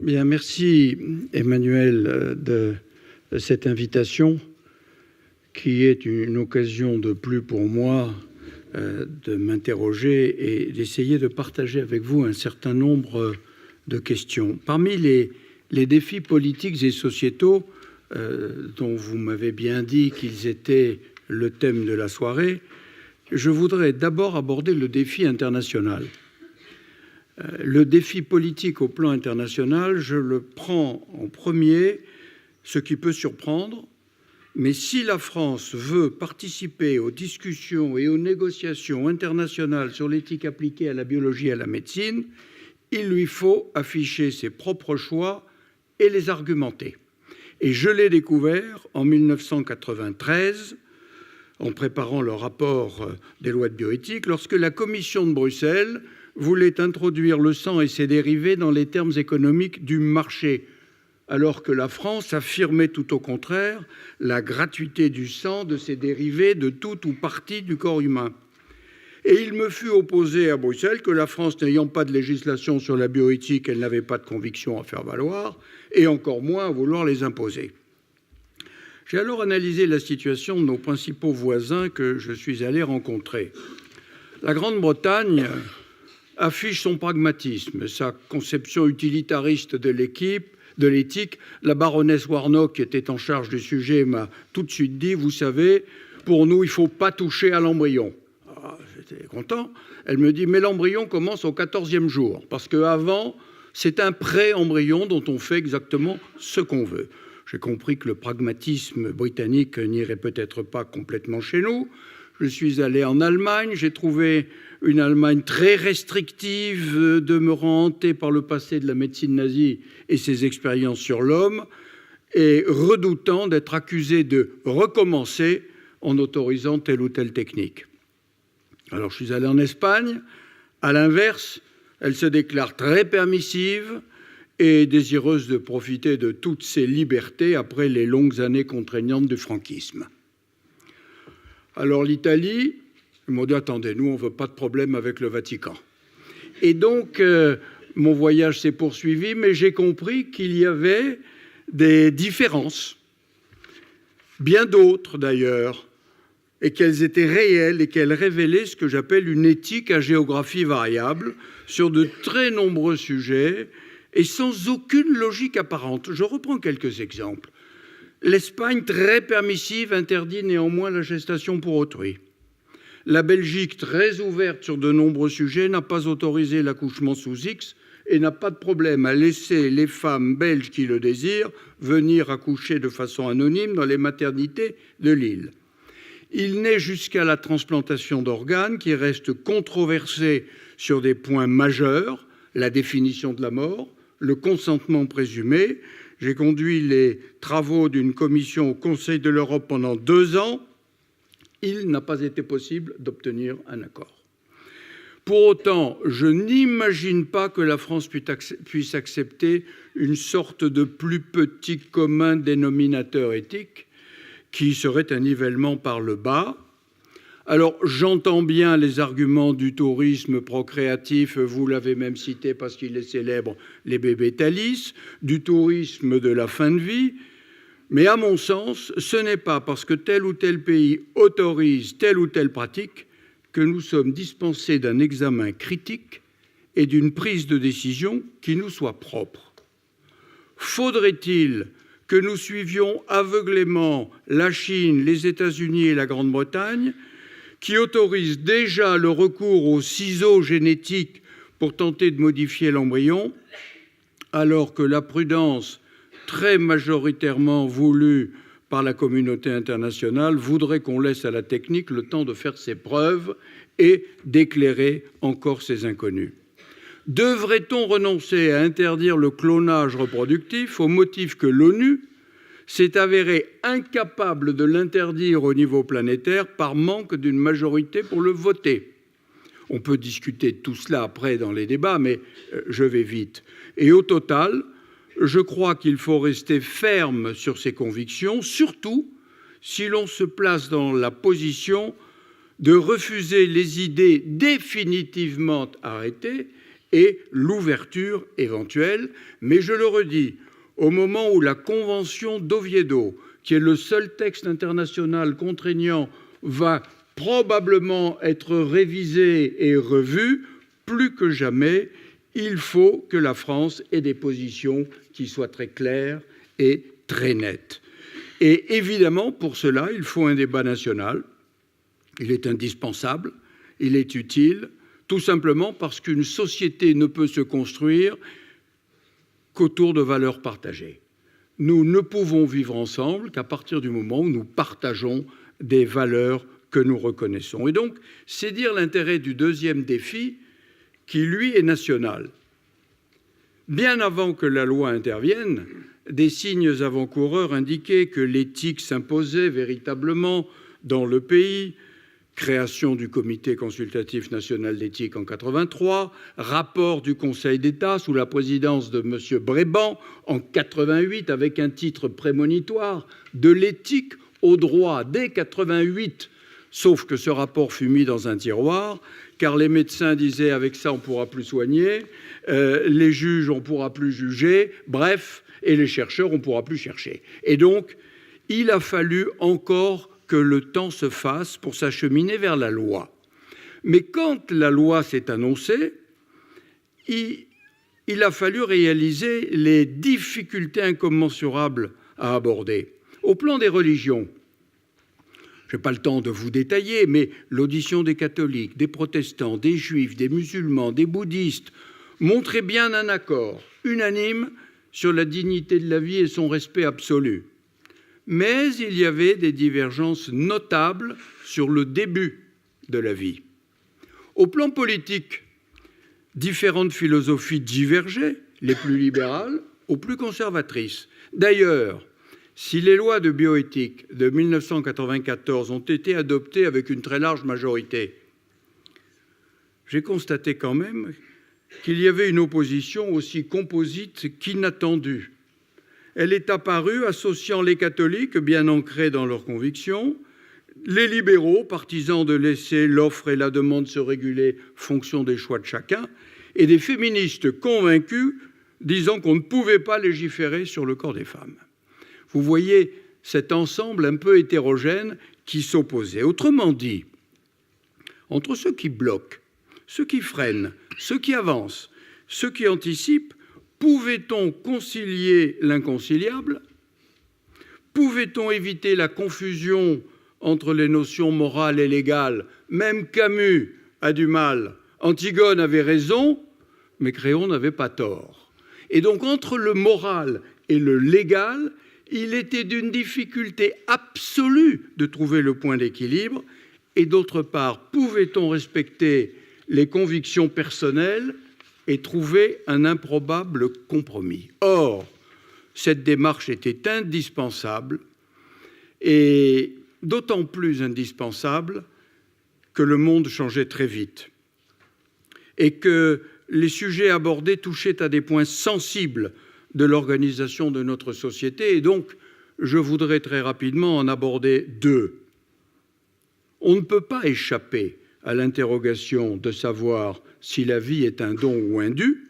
Bien, merci Emmanuel de cette invitation qui est une occasion de plus pour moi de m'interroger et d'essayer de partager avec vous un certain nombre de questions. Parmi les défis politiques et sociétaux dont vous m'avez bien dit qu'ils étaient le thème de la soirée, je voudrais d'abord aborder le défi international. Le défi politique au plan international, je le prends en premier, ce qui peut surprendre, mais si la France veut participer aux discussions et aux négociations internationales sur l'éthique appliquée à la biologie et à la médecine, il lui faut afficher ses propres choix et les argumenter. Et je l'ai découvert en 1993, en préparant le rapport des lois de bioéthique, lorsque la Commission de Bruxelles voulait introduire le sang et ses dérivés dans les termes économiques du marché, alors que la France affirmait tout au contraire la gratuité du sang, de ses dérivés, de tout ou partie du corps humain. Et il me fut opposé à Bruxelles que la France, n'ayant pas de législation sur la bioéthique, elle n'avait pas de convictions à faire valoir, et encore moins à vouloir les imposer. J'ai alors analysé la situation de nos principaux voisins que je suis allé rencontrer. La Grande-Bretagne affiche son pragmatisme, sa conception utilitariste de l'éthique. La baronesse Warnock, qui était en charge du sujet, m'a tout de suite dit « Vous savez, pour nous, il ne faut pas toucher à l'embryon. » J'étais content. Elle me dit « Mais l'embryon commence au 14e jour, parce qu'avant, c'est un pré-embryon dont on fait exactement ce qu'on veut. » J'ai compris que le pragmatisme britannique n'irait peut-être pas complètement chez nous. Je suis allé en Allemagne, j'ai trouvé une Allemagne très restrictive, demeurant hantée par le passé de la médecine nazie et ses expériences sur l'homme, et redoutant d'être accusée de recommencer en autorisant telle ou telle technique. Alors je suis allé en Espagne, à l'inverse, elle se déclare très permissive et désireuse de profiter de toutes ses libertés après les longues années contraignantes du franquisme. Alors l'Italie, ils m'ont dit « Attendez, nous, on ne veut pas de problème avec le Vatican. » Et donc, mon voyage s'est poursuivi, mais j'ai compris qu'il y avait des différences, bien d'autres d'ailleurs, et qu'elles étaient réelles et qu'elles révélaient ce que j'appelle une éthique à géographie variable sur de très nombreux sujets et sans aucune logique apparente. Je reprends quelques exemples. L'Espagne, très permissive, interdit néanmoins la gestation pour autrui. La Belgique, très ouverte sur de nombreux sujets, n'a pas autorisé l'accouchement sous X et n'a pas de problème à laisser les femmes belges qui le désirent venir accoucher de façon anonyme dans les maternités de l'île. Il n'est jusqu'à la transplantation d'organes qui reste controversée sur des points majeurs, la définition de la mort, le consentement présumé. J'ai conduit les travaux d'une commission au Conseil de l'Europe pendant 2 ans. Il n'a pas été possible d'obtenir un accord. Pour autant, je n'imagine pas que la France puisse accepter une sorte de plus petit commun dénominateur éthique qui serait un nivellement par le bas. Alors, j'entends bien les arguments du tourisme procréatif, vous l'avez même cité parce qu'il est célèbre, les bébés Thalys, du tourisme de la fin de vie, mais à mon sens, ce n'est pas parce que tel ou tel pays autorise telle ou telle pratique que nous sommes dispensés d'un examen critique et d'une prise de décision qui nous soit propre. Faudrait-il que nous suivions aveuglément la Chine, les États-Unis et la Grande-Bretagne, qui autorisent déjà le recours aux ciseaux génétiques pour tenter de modifier l'embryon, alors que la prudence très majoritairement voulue par la communauté internationale voudrait qu'on laisse à la technique le temps de faire ses preuves et d'éclairer encore ses inconnus. Devrait-on renoncer à interdire le clonage reproductif au motif que l'ONU s'est avérée incapable de l'interdire au niveau planétaire par manque d'une majorité pour le voter? On peut discuter de tout cela après dans les débats, mais je vais vite. Et au total, je crois qu'il faut rester ferme sur ses convictions, surtout si l'on se place dans la position de refuser les idées définitivement arrêtées et l'ouverture éventuelle. Mais je le redis, au moment où la Convention d'Oviedo, qui est le seul texte international contraignant, va probablement être révisée et revue, plus que jamais, il faut que la France ait des positions qui soient très claires et très nettes. Et évidemment, pour cela, il faut un débat national. Il est indispensable, il est utile, tout simplement parce qu'une société ne peut se construire qu'autour de valeurs partagées. Nous ne pouvons vivre ensemble qu'à partir du moment où nous partageons des valeurs que nous reconnaissons. Et donc, c'est dire l'intérêt du deuxième défi, qui, lui, est national. Bien avant que la loi intervienne, des signes avant-coureurs indiquaient que l'éthique s'imposait véritablement dans le pays. Création du Comité consultatif national d'éthique en 1983, rapport du Conseil d'État sous la présidence de M. Bréban en 1988 avec un titre prémonitoire « De l'éthique au droit » dès 1988, sauf que ce rapport fut mis dans un tiroir, car les médecins disaient « avec ça on ne pourra plus soigner », les juges on ne pourra plus juger, bref, et les chercheurs on ne pourra plus chercher. Et donc, il a fallu encore que le temps se fasse pour s'acheminer vers la loi. Mais quand la loi s'est annoncée, il a fallu réaliser les difficultés incommensurables à aborder. Au plan des religions, je n'ai pas le temps de vous détailler, mais l'audition des catholiques, des protestants, des juifs, des musulmans, des bouddhistes montrait bien un accord unanime sur la dignité de la vie et son respect absolu. Mais il y avait des divergences notables sur le début de la vie. Au plan politique, différentes philosophies divergeaient, les plus libérales aux plus conservatrices. D'ailleurs, si les lois de bioéthique de 1994 ont été adoptées avec une très large majorité, j'ai constaté quand même qu'il y avait une opposition aussi composite qu'inattendue. Elle est apparue associant les catholiques, bien ancrés dans leurs convictions, les libéraux, partisans de laisser l'offre et la demande se réguler fonction des choix de chacun, et des féministes convaincus disant qu'on ne pouvait pas légiférer sur le corps des femmes. Vous voyez cet ensemble un peu hétérogène qui s'opposait. Autrement dit, entre ceux qui bloquent, ceux qui freinent, ceux qui avancent, ceux qui anticipent, pouvait-on concilier l'inconciliable? Pouvait-on éviter la confusion entre les notions morales et légales? Même Camus a du mal. Antigone avait raison, mais Créon n'avait pas tort. Et donc, entre le moral et le légal, il était d'une difficulté absolue de trouver le point d'équilibre. Et d'autre part, pouvait-on respecter les convictions personnelles et trouver un improbable compromis? Or, cette démarche était indispensable, et d'autant plus indispensable que le monde changeait très vite et que les sujets abordés touchaient à des points sensibles de l'organisation de notre société. Et donc, je voudrais très rapidement en aborder deux. On ne peut pas échapper à l'interrogation de savoir si la vie est un don ou un dû,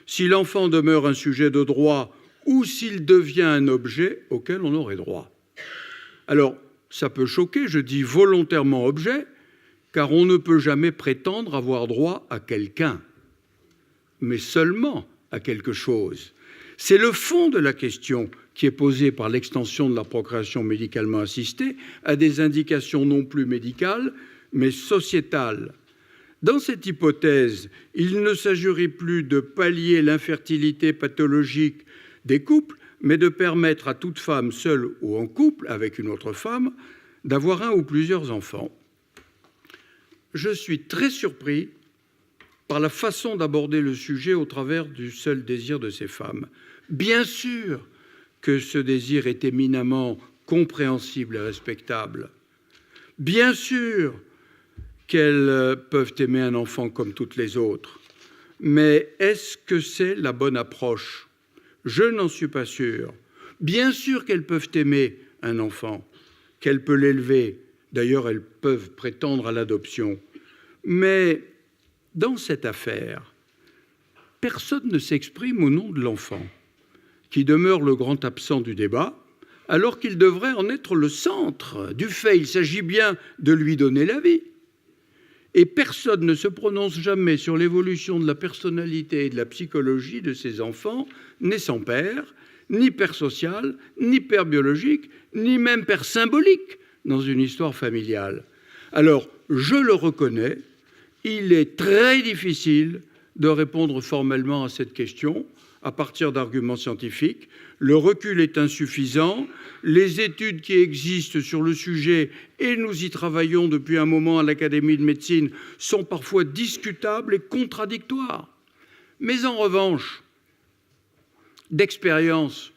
si l'enfant demeure un sujet de droit ou s'il devient un objet auquel on aurait droit. Alors, ça peut choquer, je dis volontairement objet, car on ne peut jamais prétendre avoir droit à quelqu'un, mais seulement à quelque chose. C'est le fond de la question qui est posée par l'extension de la procréation médicalement assistée à des indications non plus médicales, mais sociétales. Dans cette hypothèse, il ne s'agirait plus de pallier l'infertilité pathologique des couples, mais de permettre à toute femme seule ou en couple avec une autre femme d'avoir un ou plusieurs enfants. Je suis très surpris par la façon d'aborder le sujet au travers du seul désir de ces femmes. Bien sûr que ce désir est éminemment compréhensible et respectable. Bien sûr qu'elles peuvent aimer un enfant comme toutes les autres. Mais est-ce que c'est la bonne approche? Je n'en suis pas sûr. Bien sûr qu'elles peuvent aimer un enfant, qu'elles peuvent l'élever. D'ailleurs, elles peuvent prétendre à l'adoption. Mais dans cette affaire, personne ne s'exprime au nom de l'enfant, qui demeure le grand absent du débat, alors qu'il devrait en être le centre du fait. Il s'agit bien de lui donner la vie. Et personne ne se prononce jamais sur l'évolution de la personnalité et de la psychologie de ces enfants, nés sans père, ni père social, ni père biologique, ni même père symbolique dans une histoire familiale. Alors, je le reconnais, il est très difficile de répondre formellement à cette question à partir d'arguments scientifiques. Le recul est insuffisant. Les études qui existent sur le sujet, et nous y travaillons depuis un moment à l'Académie de médecine, sont parfois discutables et contradictoires. Mais en revanche, d'expérience,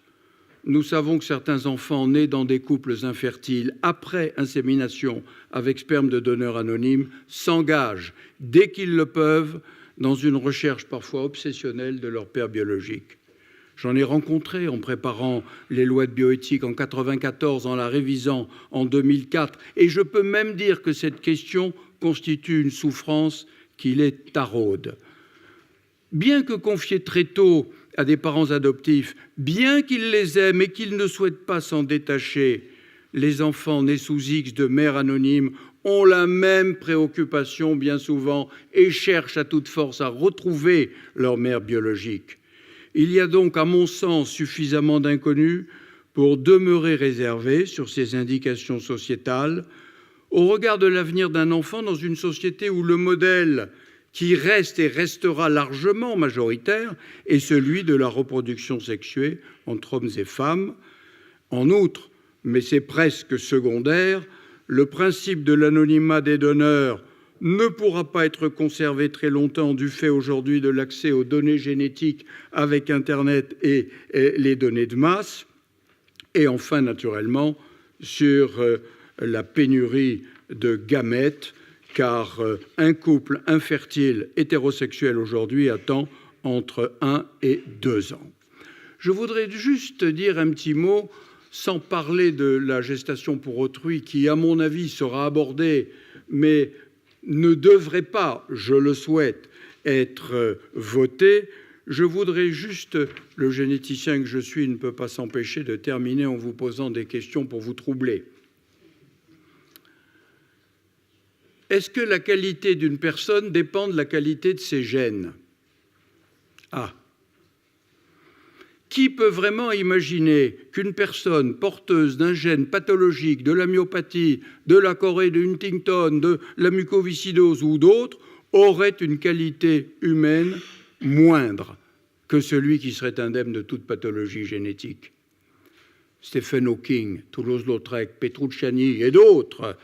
nous savons que certains enfants nés dans des couples infertiles après insémination avec sperme de donneur anonyme s'engagent, dès qu'ils le peuvent, dans une recherche parfois obsessionnelle de leur père biologique. J'en ai rencontré en préparant les lois de bioéthique en 1994, en la révisant en 2004, et je peux même dire que cette question constitue une souffrance qui les taraude. Bien que confiés très tôt à des parents adoptifs, bien qu'ils les aiment et qu'ils ne souhaitent pas s'en détacher, les enfants nés sous X de mères anonymes ont la même préoccupation bien souvent et cherchent à toute force à retrouver leur mère biologique. Il y a donc, à mon sens, suffisamment d'inconnus pour demeurer réservé sur ces indications sociétales au regard de l'avenir d'un enfant dans une société où le modèle qui reste et restera largement majoritaire est celui de la reproduction sexuée entre hommes et femmes. En outre, mais c'est presque secondaire, le principe de l'anonymat des donneurs ne pourra pas être conservé très longtemps du fait aujourd'hui de l'accès aux données génétiques avec Internet et les données de masse. Et enfin, naturellement, sur la pénurie de gamètes, car un couple infertile hétérosexuel aujourd'hui attend entre 1 et 2 ans. Je voudrais juste dire un petit mot, sans parler de la gestation pour autrui, qui, à mon avis, sera abordée, mais ne devrait pas, je le souhaite, être votée. Je voudrais juste, le généticien que je suis ne peut pas s'empêcher de terminer en vous posant des questions pour vous troubler. Est-ce que la qualité d'une personne dépend de la qualité de ses gènes ? Ah. Qui peut vraiment imaginer qu'une personne porteuse d'un gène pathologique, de la myopathie, de la chorée de Huntington, de la mucoviscidose ou d'autres, aurait une qualité humaine moindre que celui qui serait indemne de toute pathologie génétique ? Stephen Hawking, Toulouse-Lautrec, Petrucciani et d'autres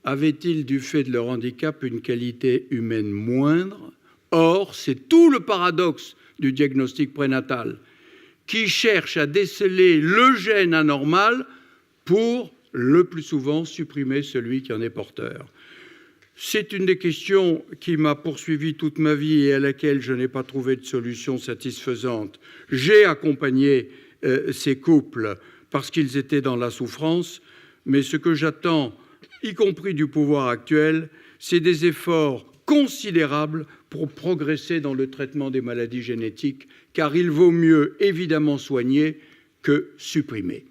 avaient-ils, du fait de leur handicap, une qualité humaine moindre ? Or, c'est tout le paradoxe du diagnostic prénatal, qui cherche à déceler le gène anormal pour, le plus souvent, supprimer celui qui en est porteur. C'est une des questions qui m'a poursuivi toute ma vie et à laquelle je n'ai pas trouvé de solution satisfaisante. J'ai accompagné ces couples parce qu'ils étaient dans la souffrance, mais ce que j'attends, y compris du pouvoir actuel, c'est des efforts considérables pour progresser dans le traitement des maladies génétiques, car il vaut mieux évidemment soigner que supprimer.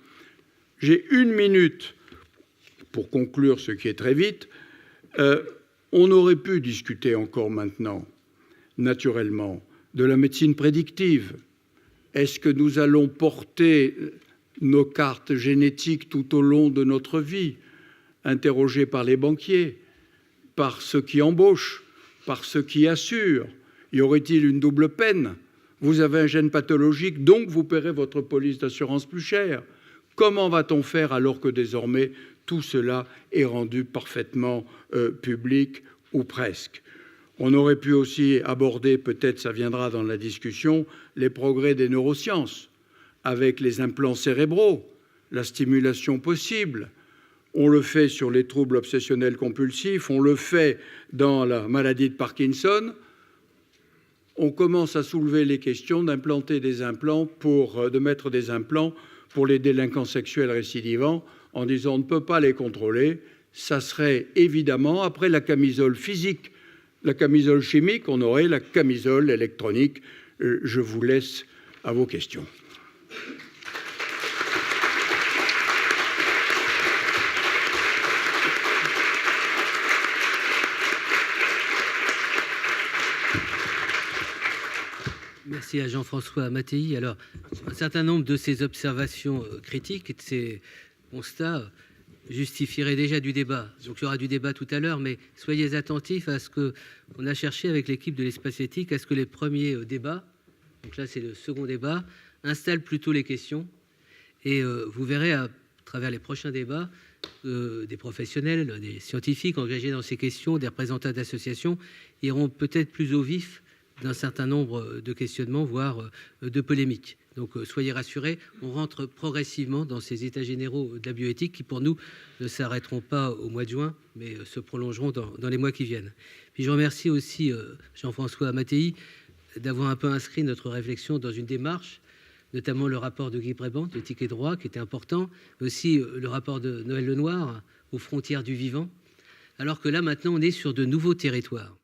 J'ai 1 minute pour conclure, ce qui est très vite. On aurait pu discuter encore maintenant, naturellement, de la médecine prédictive. Est-ce que nous allons porter nos cartes génétiques tout au long de notre vie, interrogés par les banquiers, par ceux qui embauchent, par ceux qui assurent? Y aurait-il une double peine ? Vous avez un gène pathologique, donc vous paierez votre police d'assurance plus cher. Comment va-t-on faire alors que désormais tout cela est rendu parfaitement public, ou presque? On aurait pu aussi aborder, peut-être ça viendra dans la discussion, les progrès des neurosciences, avec les implants cérébraux, la stimulation possible. On le fait sur les troubles obsessionnels compulsifs, on le fait dans la maladie de Parkinson. On commence à soulever les questions d'implanter des implants de mettre des implants pour les délinquants sexuels récidivants, en disant on ne peut pas les contrôler. Ça serait évidemment, après la camisole physique la camisole chimique, on aurait la camisole électronique. Je vous laisse à vos questions. Merci à Jean-François Mattei. Alors, un certain nombre de ces observations critiques et de ces constats justifierait déjà du débat. Donc il y aura du débat tout à l'heure, mais soyez attentifs à ce qu'on a cherché avec l'équipe de l'espace éthique, à ce que les premiers débats, donc là c'est le second débat, installent plutôt les questions. Et vous verrez à travers les prochains débats, des professionnels, des scientifiques engagés dans ces questions, des représentants d'associations, iront peut-être plus au vif d'un certain nombre de questionnements, voire de polémiques. Donc soyez rassurés, on rentre progressivement dans ces états généraux de la bioéthique qui pour nous ne s'arrêteront pas au mois de juin, mais se prolongeront dans les mois qui viennent. Puis je remercie aussi Jean-François Mattei d'avoir un peu inscrit notre réflexion dans une démarche, notamment le rapport de Guy Brébant de Éthique et Droit qui était important, mais aussi le rapport de Noël Lenoir aux frontières du vivant, alors que là maintenant on est sur de nouveaux territoires.